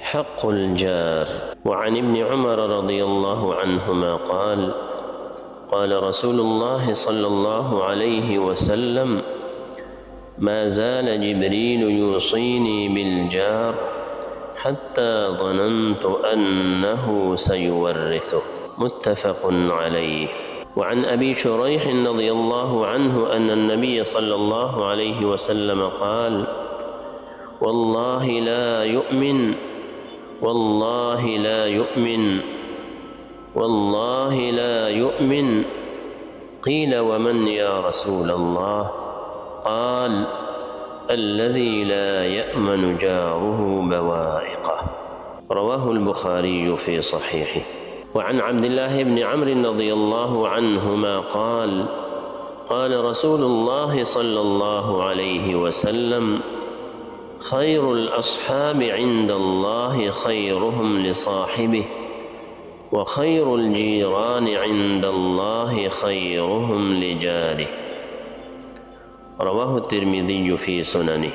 حق الجار. وعن ابن عمر رضي الله عنهما قال: قال رسول الله صلى الله عليه وسلم: ما زال جبريل يوصيني بالجار حتى ظننت أنه سيورثه. متفق عليه. وعن أبي شريح رضي الله عنه أن النبي صلى الله عليه وسلم قال: والله لا يؤمن، والله لا يؤمن، والله لا يؤمن. قيل: ومن يا رسول الله؟ قال: الذي لا يأمن جاره بوائقه. رواه البخاري في صحيحه. وعن عبد الله بن عمرو رضي الله عنهما قال: قال رسول الله صلى الله عليه وسلم: خير الأصحاب عند الله خيرهم لصاحبه، وخير الجيران عند الله خيرهم لجاره. رواه الترمذي في سننه.